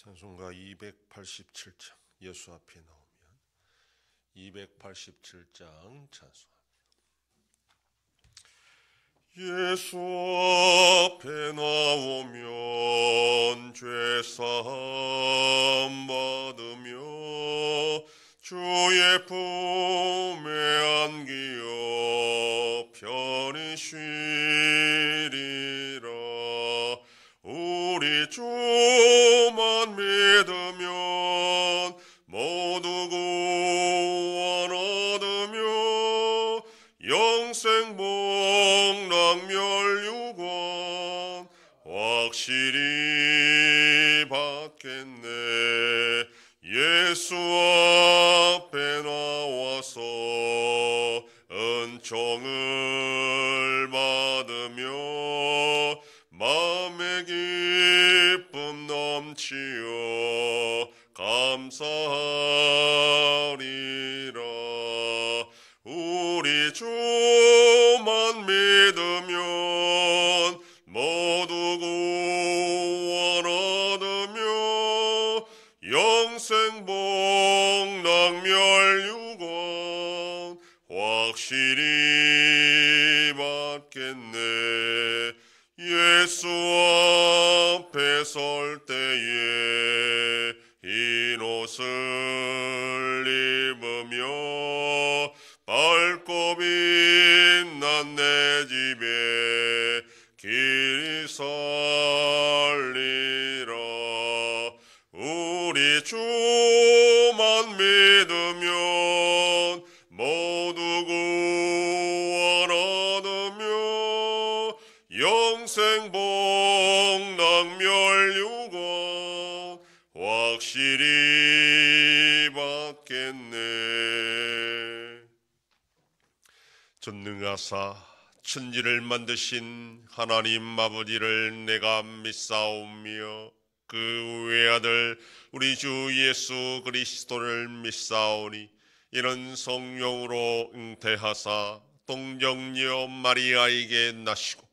찬송가 287장 예수 앞에 나오면 287장 찬송합니다. 예수 앞에 나오면 죄사함 받으며 주의 품에 안기어 편히 쉬리라. 우리 주만 믿으면 모두 구원 얻으며 영생 복락 멸류관 확실히 받겠네. 예수 앞에 나와서 은총을 받으며 마음의 기쁨 넘치어 감사하리라. 우리 주만 믿으면 모두 구원 얻으며 영생 복락 멸류관 확실히 받겠네. 예수 앞에 설 때에 흰 옷을 입으며 밝고 빛난 내 집에 길이 살리라. 우리 주만 믿으면 모두 구원 얻으며 영생 복락 멸류관 확실히 받겠네. 전능하사 천지를 만드신 하나님 아버지를 내가 믿사오며 그 외아들 우리 주 예수 그리스도를 믿사오니 이는 성령으로 잉태하사 동정녀 마리아에게 나시고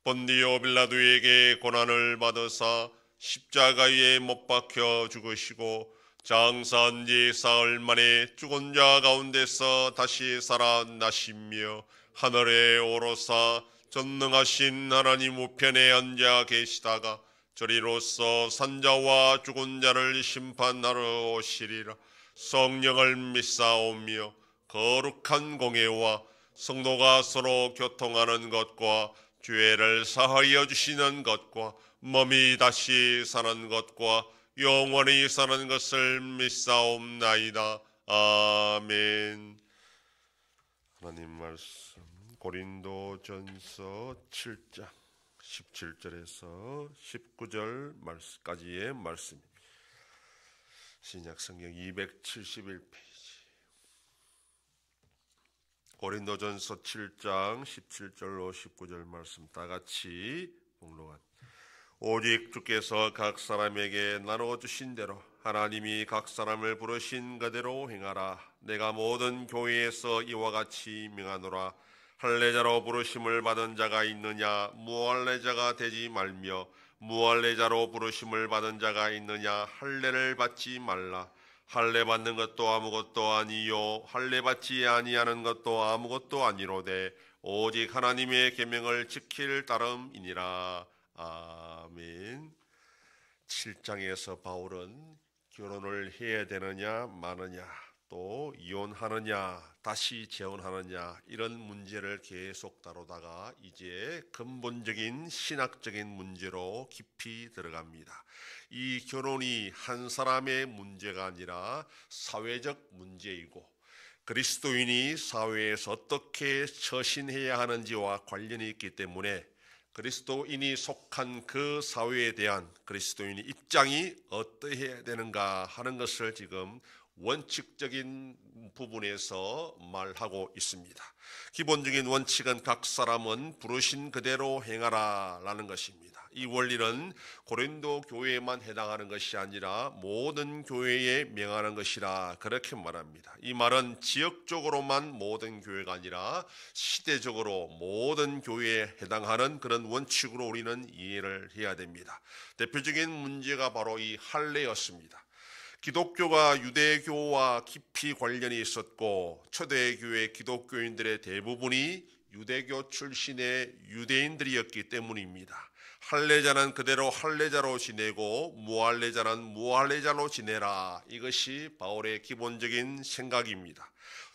본디오 빌라도에게 고난을 받으사 십자가 위에 못 박혀 죽으시고 장사한 지 사흘 만에 죽은 자 가운데서 다시 살아나시며 하늘에 오르사 전능하신 하나님 우편에 앉아 계시다가 저리로서 산자와 죽은 자를 심판하러 오시리라. 성령을 믿사오며 거룩한 공예와 성도가 서로 교통하는 것과 죄를 사하여 주시는 것과 몸이 다시 사는 것과 영원히 사는 것을 믿사옵나이다. 아멘. 하나님 말씀 고린도전서 7장 17절에서 19절 말씀까지의 말씀입니다. 신약성경 271페이지. 고린도전서 7장 17절로 19절 말씀 다같이 봉독합니다. 오직 주께서 각 사람에게 나눠주신 대로 하나님이 각 사람을 부르신 그대로 행하라. 내가 모든 교회에서 이와 같이 명하노라. 할례자로 부르심을 받은 자가 있느냐? 무할례자가 되지 말며 무할례자로 부르심을 받은 자가 있느냐? 할례를 받지 말라. 할례 받는 것도 아무것도 아니요 할례 받지 아니하는 것도 아무것도 아니로되 오직 하나님의 계명을 지킬 따름이니라. 아멘. 7장에서 바울은 결혼을 해야 되느냐 마느냐, 또 이혼하느냐 다시 재혼하느냐 이런 문제를 계속 다루다가 이제 근본적인 신학적인 문제로 깊이 들어갑니다. 이 결혼이 한 사람의 문제가 아니라 사회적 문제이고 그리스도인이 사회에서 어떻게 처신해야 하는지와 관련이 있기 때문에 그리스도인이 속한 그 사회에 대한 그리스도인의 입장이 어떠해야 되는가 하는 것을 지금 원칙적인 부분에서 말하고 있습니다. 기본적인 원칙은 각 사람은 부르신 그대로 행하라 라는 것입니다. 이 원리는 고린도 교회에만 해당하는 것이 아니라 모든 교회에 명하는 것이라 그렇게 말합니다. 이 말은 지역적으로만 모든 교회가 아니라 시대적으로 모든 교회에 해당하는 그런 원칙으로 우리는 이해를 해야 됩니다. 대표적인 문제가 바로 이 할례였습니다. 기독교가 유대교와 깊이 관련이 있었고 초대교회 기독교인들의 대부분이 유대교 출신의 유대인들이었기 때문입니다. 할례자는 그대로 할례자로 지내고 무할례자는 무할례자로 지내라. 이것이 바울의 기본적인 생각입니다.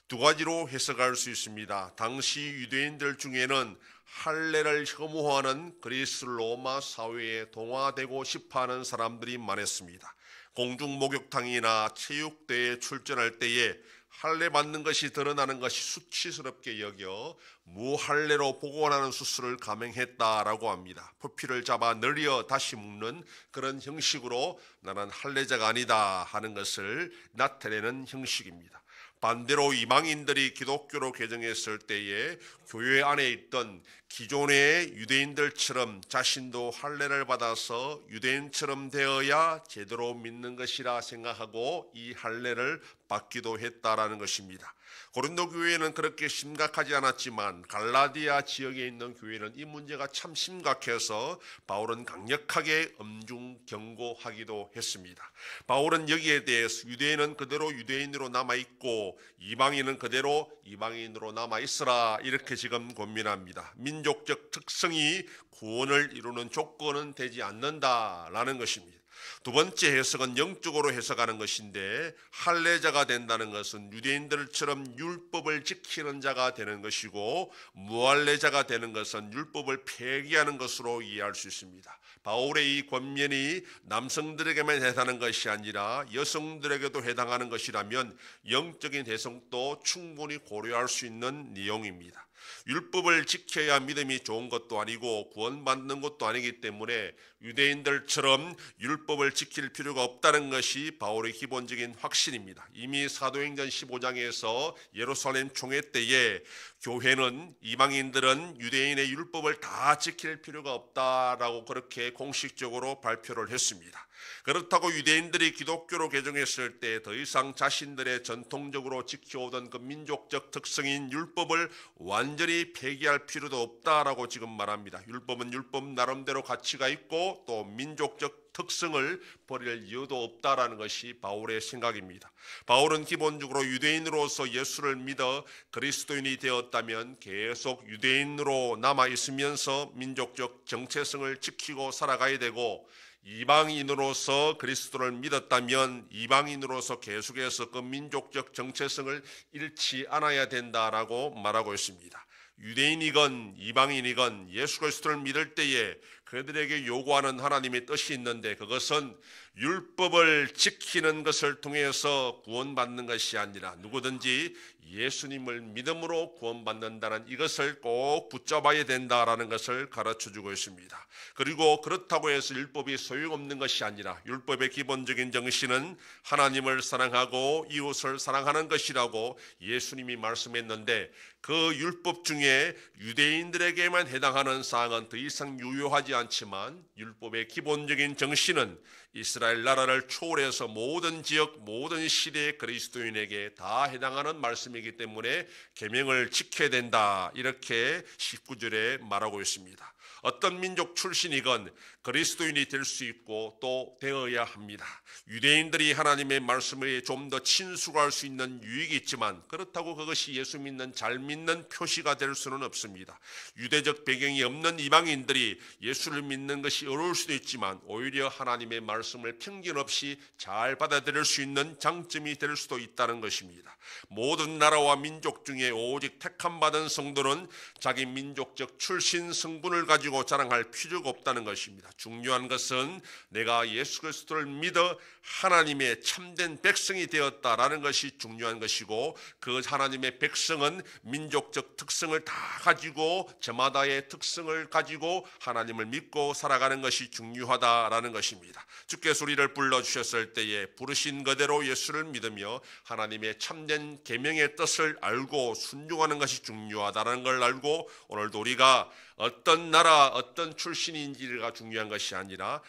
두 가지로 해석할 수 있습니다. 당시 유대인들 중에는 할례를 혐오하는 그리스 로마 사회에 동화되고 싶어하는 사람들이 많았습니다. 공중 목욕탕이나 체육대회에 출전할 때에 할례 받는 것이 드러나는 것이 수치스럽게 여겨 무할례로 복원하는 수술을 감행했다라고 합니다. 표피를 잡아 늘려 다시 묶는 그런 형식으로 나는 할례자가 아니다 하는 것을 나타내는 형식입니다. 반대로 이방인들이 기독교로 개정했을 때에 교회 안에 있던 기존의 유대인들처럼 자신도 할례를 받아서 유대인처럼 되어야 제대로 믿는 것이라 생각하고 이 할례를 받기도 했다라는 것입니다. 고린도 교회는 그렇게 심각하지 않았지만 갈라디아 지역에 있는 교회는 이 문제가 참 심각해서 바울은 강력하게 엄중 경고하기도 했습니다. 바울은 여기에 대해서 유대인은 그대로 유대인으로 남아있고 이방인은 그대로 이방인으로 남아있으라 이렇게 지금 권면합니다. 민족적 특성이 구원을 이루는 조건은 되지 않는다라는 것입니다. 두 번째 해석은 영적으로 해석하는 것인데 할례자가 된다는 것은 유대인들처럼 율법을 지키는 자가 되는 것이고 무할례자가 되는 것은 율법을 폐기하는 것으로 이해할 수 있습니다. 바울의 이 권면이 남성들에게만 해당하는 것이 아니라 여성들에게도 해당하는 것이라면 영적인 해석도 충분히 고려할 수 있는 내용입니다. 율법을 지켜야 믿음이 좋은 것도 아니고 구원받는 것도 아니기 때문에 유대인들처럼 율법을 지킬 필요가 없다는 것이 바울의 기본적인 확신입니다. 이미 사도행전 15장에서 예루살렘 총회 때에 교회는 이방인들은 유대인의 율법을 다 지킬 필요가 없다라고 그렇게 공식적으로 발표를 했습니다. 그렇다고 유대인들이 기독교로 개종했을 때 더 이상 자신들의 전통적으로 지켜오던 그 민족적 특성인 율법을 완전히 폐기할 필요도 없다라고 지금 말합니다. 율법은 율법 나름대로 가치가 있고 또 민족적 특성을 버릴 이유도 없다라는 것이 바울의 생각입니다. 바울은 기본적으로 유대인으로서 예수를 믿어 그리스도인이 되었다면 계속 유대인으로 남아 있으면서 민족적 정체성을 지키고 살아가야 되고 이방인으로서 그리스도를 믿었다면 이방인으로서 계속해서 그 민족적 정체성을 잃지 않아야 된다라고 말하고 있습니다. 유대인이건 이방인이건 예수 그리스도를 믿을 때에 그들에게 요구하는 하나님의 뜻이 있는데 그것은 율법을 지키는 것을 통해서 구원받는 것이 아니라 누구든지 예수님을 믿음으로 구원받는다는 이것을 꼭 붙잡아야 된다라는 것을 가르쳐주고 있습니다. 그리고 그렇다고 해서 율법이 소용없는 것이 아니라 율법의 기본적인 정신은 하나님을 사랑하고 이웃을 사랑하는 것이라고 예수님이 말씀했는데 그 율법 중에 유대인들에게만 해당하는 사항은 더 이상 유효하지 않지만 율법의 기본적인 정신은 이스라엘 나라를 초월해서 모든 지역 모든 시대의 그리스도인에게 다 해당하는 말씀이기 때문에 계명을 지켜야 된다 이렇게 19절에 말하고 있습니다. 어떤 민족 출신이건 그리스도인이 될 수 있고 또 되어야 합니다. 유대인들이 하나님의 말씀에 좀 더 친숙할 수 있는 유익이 있지만 그렇다고 그것이 예수 믿는 잘 믿는 표시가 될 수는 없습니다. 유대적 배경이 없는 이방인들이 예수를 믿는 것이 어려울 수도 있지만 오히려 하나님의 말씀을 편견 없이 잘 받아들일 수 있는 장점이 될 수도 있다는 것입니다. 모든 나라와 민족 중에 오직 택함 받은 성도는 자기 민족적 출신 성분을 가지고 자랑할 필요가 없다는 것입니다. 중요한 것은 내가 예수 그리스도를 믿어 하나님의 참된 백성이 되었다라는 것이 중요한 것이고 그 하나님의 백성은 민족적 특성을 다 가지고 저마다의 특성을 가지고 하나님을 믿고 살아가는 것이 중요하다라는 것입니다. 주께서 우리를 불러주셨을 때에 부르신 그대로 예수를 믿으며 하나님의 참된 계명의 뜻을 알고 순종하는 것이 중요하다는 걸 알고 오늘도 우리가 어떤 나라, 어떤 출신인지가 중요한 것이 아니라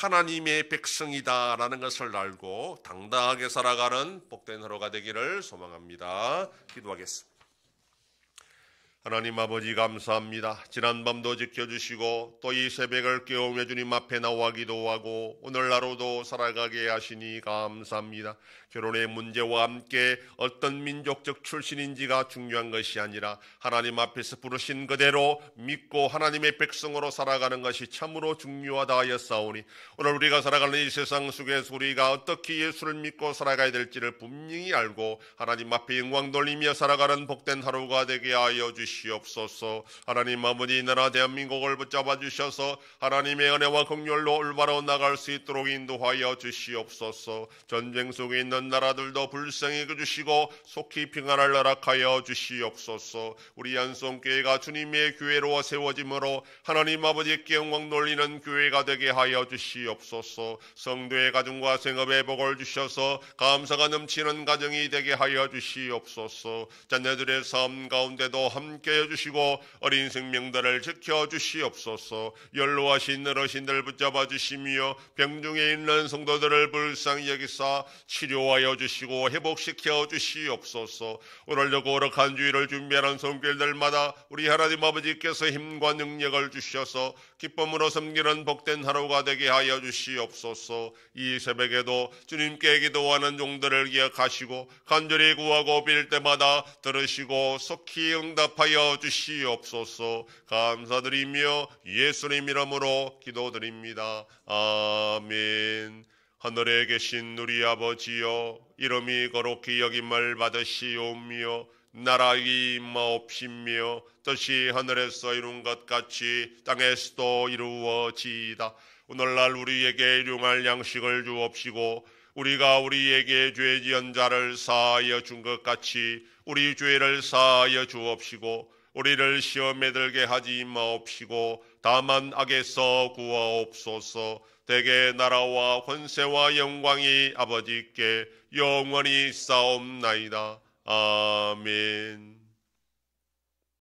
하나님의 백성이다라는 것을 알고 당당하게 살아가는 복된 하루가 되기를 소망합니다. 기도하겠습니다. 하나님 아버지 감사합니다. 지난밤도 지켜주시고 또 이 새벽을 깨우며 주님 앞에 나와 기도하고 오늘 하루도 살아가게 하시니 감사합니다. 결혼의 문제와 함께 어떤 민족적 출신인지가 중요한 것이 아니라 하나님 앞에서 부르신 그대로 믿고 하나님의 백성으로 살아가는 것이 참으로 중요하다 하였사오니 오늘 우리가 살아가는 이 세상 속에서 우리가 어떻게 예수를 믿고 살아가야 될지를 분명히 알고 하나님 앞에 영광 돌리며 살아가는 복된 하루가 되게 하여 주시옵소서. 하나님 아버지, 이 나라 대한민국을 붙잡아 주셔서 하나님의 은혜와 긍휼로 올바로 나갈 수 있도록 인도하여 주시옵소서. 전쟁 속에 있는 나라들도 불쌍히 주시고 속히 평안을 허락하여 주시옵소서. 우리 한송교회가 주님의 교회로 세워짐으로 하나님 아버지께 영광 돌리는 교회가 되게 하여 주시옵소서. 성도의 가정과 생업에 복을 주셔서 감사가 넘치는 가정이 되게 하여 주시옵소서. 자녀들의 삶 가운데도 함께 해주시고 어린 생명들을 지켜주시옵소서. 연로하신 어르신들 붙잡아 주시며 병중에 있는 성도들을 불쌍히 여기사 치료하여 주시고 회복시켜 주시옵소서. 오늘도 거룩한 주일을 준비하는 손길들마다 우리 하나님 아버지께서 힘과 능력을 주셔서 기쁨으로 섬기는 복된 하루가 되게 하여 주시옵소서. 이 새벽에도 주님께 기도하는 종들을 기억하시고 간절히 구하고 빌 때마다 들으시고 속히 응답하여 주시옵소서. 감사드리며 예수님 이름으로 기도드립니다. 아멘. 하늘에 계신 우리 아버지여, 이름이 거룩히 여김을 받으시오며 나라의 임하옵시며 뜻이 하늘에서 이룬 것 같이 땅에서도 이루어지이다. 오늘날 우리에게 일용할 양식을 주옵시고 우리가 우리에게 죄 지은 자를 사하여 준 것 같이 우리 죄를 사하여 주옵시고 우리를 시험에 들게 하지 마옵시고 다만 악에서 구하옵소서. 대개 나라와 권세와 영광이 아버지께 영원히 싸움나이다. 아멘.